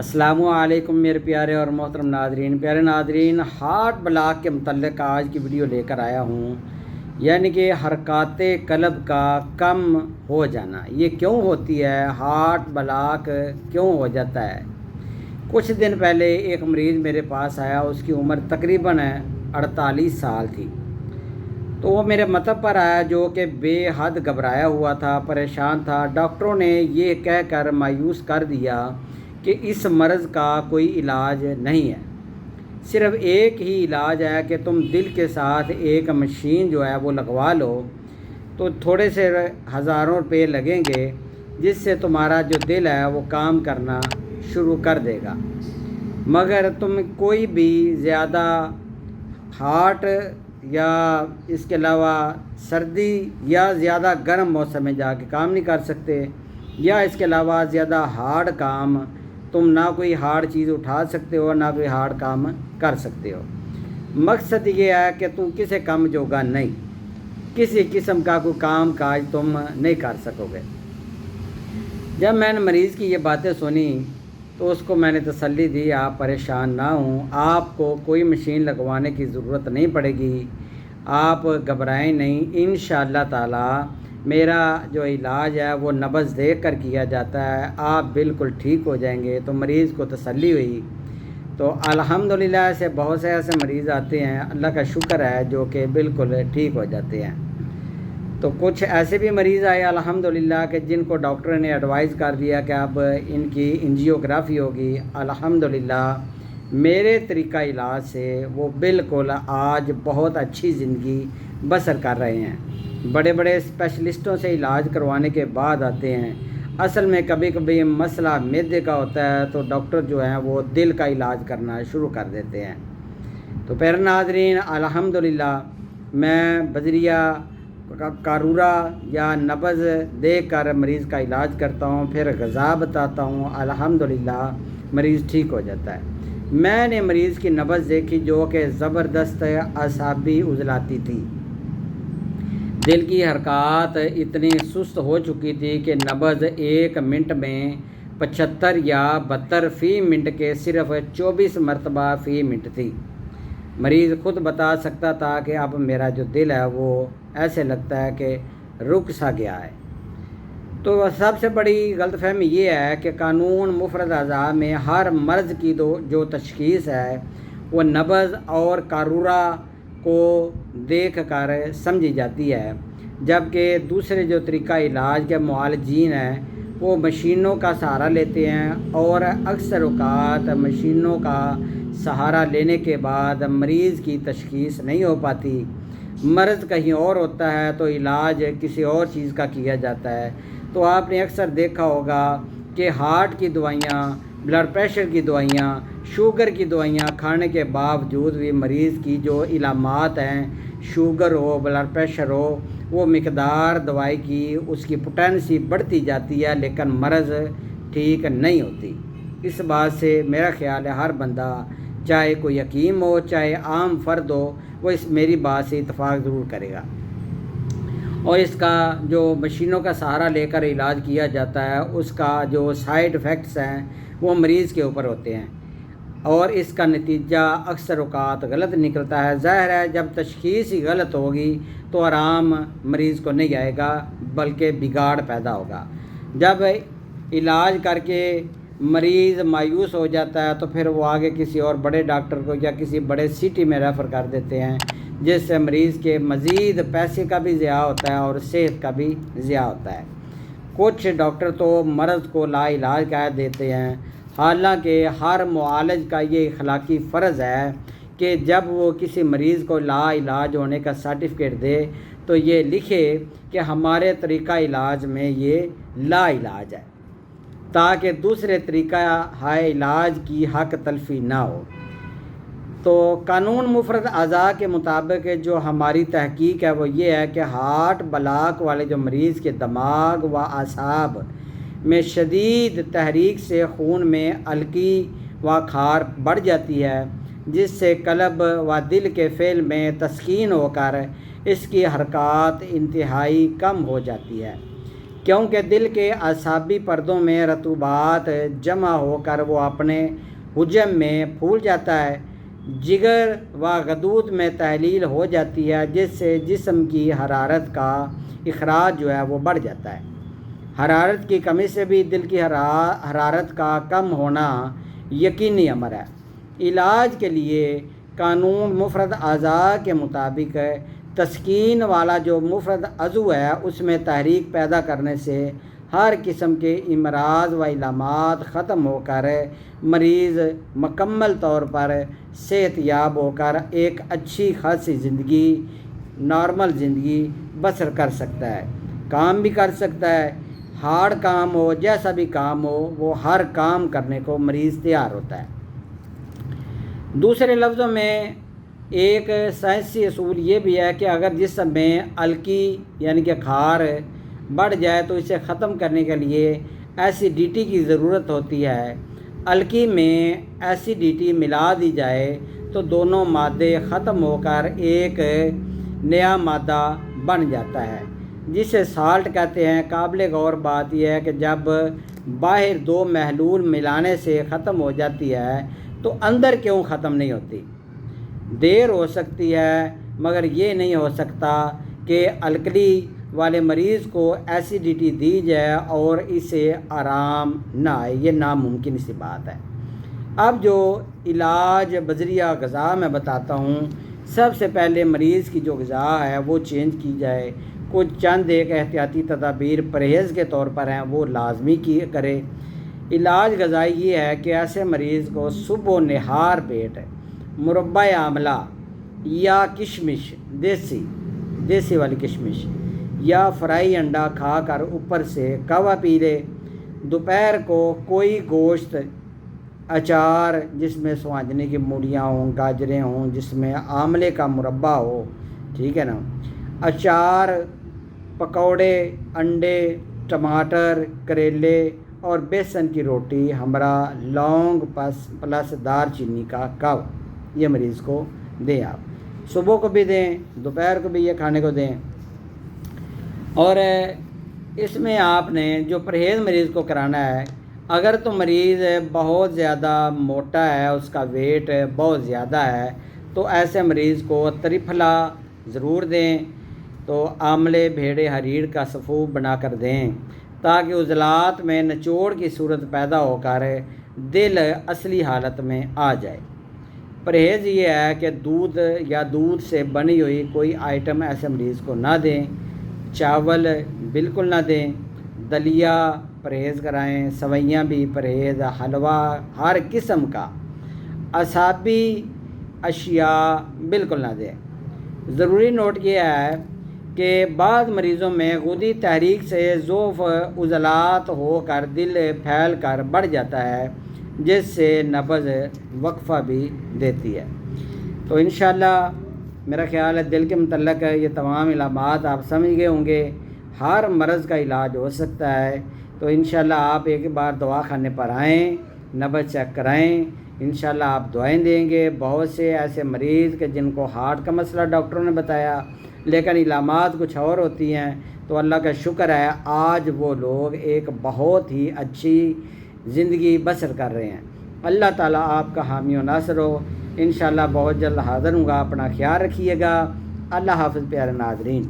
अस्सलामु अलैकुम मेरे प्यारे और मोहतरम नादरीन। प्यारे नादरीन, हार्ट ब्लॉक के मतलब आज की वीडियो लेकर आया हूँ, यानी कि हरकत कल्ब का कम हो जाना। ये क्यों होती है, हार्ट ब्लॉक क्यों हो जाता है? कुछ दिन पहले एक मरीज़ मेरे पास आया, उसकी उम्र तकरीबन 48 साल थी। तो वो मेरे मतलब पर आया जो कि बेहद घबराया हुआ था, परेशान था। डॉक्टरों ने ये कहकर मायूस कर दिया कि इस मर्ज़ का कोई इलाज नहीं है, सिर्फ एक ही इलाज है कि तुम दिल के साथ एक मशीन जो है वो लगवा लो, तो थोड़े से हज़ारों रुपये लगेंगे, जिससे तुम्हारा जो दिल है वो काम करना शुरू कर देगा। मगर तुम कोई भी ज़्यादा हार्ट या इसके अलावा सर्दी या ज़्यादा गर्म मौसम में जाके काम नहीं कर सकते, या इसके अलावा ज़्यादा हार्ड काम तुम ना कोई हार्ड चीज़ उठा सकते हो, ना कोई हार्ड काम कर सकते हो। मकसद ये है कि तुम किसी काम जोगा नहीं, किसी किस्म का कोई काम काज तुम नहीं कर सकोगे। जब मैंने मरीज़ की ये बातें सुनी तो उसको मैंने तसल्ली दी, आप परेशान ना हों, आपको कोई मशीन लगवाने की ज़रूरत नहीं पड़ेगी, आप घबराएं नहीं। इंशाअल्लाह ताला मेरा जो इलाज है वो नब्ज़ देख कर किया जाता है, आप बिल्कुल ठीक हो जाएंगे। तो मरीज़ को तसल्ली हुई। तो अल्हम्दुलिल्लाह से बहुत से ऐसे मरीज़ आते हैं, अल्लाह का शुक्र है, जो कि बिल्कुल ठीक हो जाते हैं। तो कुछ ऐसे भी मरीज़ आए अल्हम्दुलिल्लाह के जिनको डॉक्टर ने एडवाइस कर दिया कि अब इनकी एंजियोग्राफी होगी। अल्हम्दुलिल्लाह मेरे तरीक़ा इलाज से वो बिल्कुल आज बहुत अच्छी ज़िंदगी बसर कर रहे हैं। बड़े बड़े स्पेशलिस्टों से इलाज करवाने के बाद आते हैं। असल में कभी कभी मसला मैदे का होता है, तो डॉक्टर जो हैं वो दिल का इलाज करना शुरू कर देते हैं। तो प्यारे नाज़रीन, अल्हम्दुलिल्लाह मैं बजरिया कारूरा या नब्ज़ देख कर मरीज़ का इलाज करता हूँ, फिर ग़ज़ा बताता हूँ, अल्हम्दुलिल्लाह मरीज़ ठीक हो जाता है। मैंने मरीज़ की नब्ज़ देखी जो कि ज़बरदस्त असाबी उजलाती थी, दिल की हरकत इतनी सुस्त हो चुकी थी कि नब्ज़ 1 मिनट में 75 या 72 फ़ी मिनट के सिर्फ 24 मरतबा फ़ी मिनट थी। मरीज़ ख़ुद बता सकता था कि अब मेरा जो दिल है वो ऐसे लगता है कि रुक सा गया है। तो सबसे बड़ी गलतफहमी ये है कि कानून मुफरद अज़ा में हर मर्ज़ की जो तशख़ीस है वो नब्ज़ और कारूरा को देख कर समझी जाती है, जबकि दूसरे जो तरीक़ा इलाज के मुआलजीन हैं वो मशीनों का सहारा लेते हैं, और अक्सर औक़ात मशीनों का सहारा लेने के बाद मरीज़ की तशख़ीस नहीं हो पाती। मर्ज़ कहीं और होता है तो इलाज किसी और चीज़ का किया जाता है। तो आपने अक्सर देखा होगा कि हार्ट की दवाइयाँ, ब्लड प्रेशर की दवाइयाँ, शुगर की दवाइयाँ खाने के बावजूद भी मरीज़ की जो इलामात हैं, शुगर हो, ब्लड प्रेशर हो, वो मिकदार दवाई की उसकी पोटेंसी बढ़ती जाती है, लेकिन मर्ज़ ठीक नहीं होती। इस बात से मेरा ख़्याल है हर बंदा, चाहे कोई हकीम हो चाहे आम फ़र्द हो, वो इस मेरी बात से इत्तफ़ाक़ ज़रूर करेगा। और इसका जो मशीनों का सहारा लेकर इलाज किया जाता है उसका जो साइड इफ़ेक्ट्स हैं वो मरीज़ के ऊपर होते हैं, और इसका नतीजा अक्सर औक़ात गलत निकलता है। ज़ाहिर है जब तशख़ीस ही गलत होगी तो आराम मरीज़ को नहीं आएगा, बल्कि बिगाड़ पैदा होगा। जब इलाज करके मरीज़ मायूस हो जाता है तो फिर वो आगे किसी और बड़े डॉक्टर को या किसी बड़े सिटी में रेफ़र कर देते हैं, जिससे मरीज़ के मज़ीद पैसे का भी ज़िया होता है और सेहत का भी ज़िया होता है। कुछ डॉक्टर तो मर्ज़ को लाइलाज कह देते हैं, हालांकि हर मुआलिज का ये अखलाकी फ़र्ज़ है कि जब वो किसी मरीज़ को लाइलाज होने का सर्टिफिकेट दे तो ये लिखे कि हमारे तरीक़ा इलाज में ये लाइलाज है, ताकि दूसरे तरीक़ा हाय इलाज की हक तलफ़ी ना हो। तो कानून मुफरद अज़ा के मुताबिक जो हमारी तहकीक है वो ये है कि हार्ट ब्लॉक वाले जो मरीज़ के दिमाग व असाब में शदीद तहरीक से खून में अलकी व खार बढ़ जाती है, जिससे कल्ब व दिल के फ़ेल में तस्कीन होकर इसकी हरकत इंतहाई कम हो जाती है। क्योंकि दिल के असाबी पर्दों में रतूबात जमा होकर वो अपने हुजम में फूल जाता है, जिगर व गदूद में तहलील हो जाती है, जिससे जिस्म की हरारत का इखराज जो है वो बढ़ जाता है। हरारत की कमी से भी दिल की हरारत का कम होना यकीनी अमर है। इलाज के लिए कानून मुफरद अज़ा के मुताबिक तस्कीन वाला जो मुफरद अज़ू है उसमें तहरीक पैदा करने से हर किस्म के इमराज व इलामात ख़त्म होकर मरीज़ मुकम्मल तौर पर सेहतयाब होकर एक अच्छी खासी ज़िंदगी, नॉर्मल ज़िंदगी बसर कर सकता है, काम भी कर सकता है। हार्ड काम हो, जैसा भी काम हो, वो हर काम करने को मरीज़ तैयार होता है। दूसरे लफ्ज़ों में एक साइंसी असूल ये भी है कि अगर जिस्म में अलकी यानी कि खार बढ़ जाए तो इसे ख़त्म करने के लिए एसिडिटी की ज़रूरत होती है। अलकी में एसिडिटी मिला दी जाए तो दोनों मादे ख़त्म होकर एक नया मादा बन जाता है, जिसे साल्ट कहते हैं। काबिल गौर बात यह है कि जब बाहर दो महलूल मिलाने से ख़त्म हो जाती है तो अंदर क्यों ख़त्म नहीं होती? देर हो सकती है, मगर ये नहीं हो सकता कि अलकली वाले मरीज़ को एसिडिटी दी जाए और इसे आराम ना आए, ये नामुमकिन सी बात है। अब जो इलाज बजरिया ग़िज़ा मैं बताता हूँ, सबसे पहले मरीज़ की जो ग़िज़ा है वो चेंज की जाए। कुछ चंद एक एहतियाती तदाबीर परहेज़ के तौर पर हैं, वो लाजमी की करे। इलाज ग़िज़ाई ये है कि ऐसे मरीज़ को सुबह निहार पेट मुरब्बा आमला या किशमिश, देसी वाली किशमिश या फ्राई अंडा खाकर ऊपर से कहवा पी ले। दोपहर को कोई गोश्त, अचार जिसमें स्वांजने की मूलियाँ हों, गाजरें हों, जिसमें आमले का मुरब्बा हो, ठीक है ना, अचार, पकौड़े, अंडे, टमाटर, करेले और बेसन की रोटी हमरा लौंग प्लस दालचीनी का काव, ये मरीज़ को दें। आप सुबह को भी दें, दोपहर को भी ये खाने को दें। और इसमें आपने जो परहेज़ मरीज़ को कराना है, अगर तो मरीज़ बहुत ज़्यादा मोटा है, उसका वेट बहुत ज़्यादा है, तो ऐसे मरीज़ को त्रिफला ज़रूर दें। तो आमले भेड़े हरीड़ का सफ़ूफ बना कर दें ताकि उज़लात में निचोड़ की सूरत पैदा होकर दिल असली हालत में आ जाए। परहेज़ ये है कि दूध या दूध से बनी हुई कोई आइटम ऐसे मरीज़ को ना दें। चावल बिल्कुल ना दें, दलिया परहेज़ कराएं, सवैयाँ भी परहेज़, हलवा हर किस्म का, असाबी अशिया बिल्कुल ना दें। ज़रूरी नोट ये है कि बाद मरीज़ों में गुदी तहरीक से ज़ोफ़ उज़लात होकर दिल फैल कर बढ़ जाता है, जिससे नब्ज़ वक्फ़ा भी देती है। तो इंशाअल्लाह मेरा ख़्याल है दिल के मुतल्लक़ ये तमाम इलामात आप समझ गए होंगे। हर मर्ज़ का इलाज हो सकता है। तो इंशाअल्लाह आप एक बार दवाखाने पर आएँ, नब्ज़ चेक कराएँ, इंशाअल्लाह आप दुआएं देंगे। बहुत से ऐसे मरीज़ के जिनको हार्ट का मसला डॉक्टरों ने बताया, लेकिन इलामात कुछ और होती हैं, तो अल्लाह का शुक्र है आज वो लोग एक बहुत ही अच्छी ज़िंदगी बसर कर रहे हैं। अल्लाह ताला आपका हामी व नासर हो। इंशाअल्लाह बहुत जल्द हाज़िर हूँगा। अपना ख्याल रखिएगा। अल्लाह हाफ़िज़ प्यारे नाज़रीन।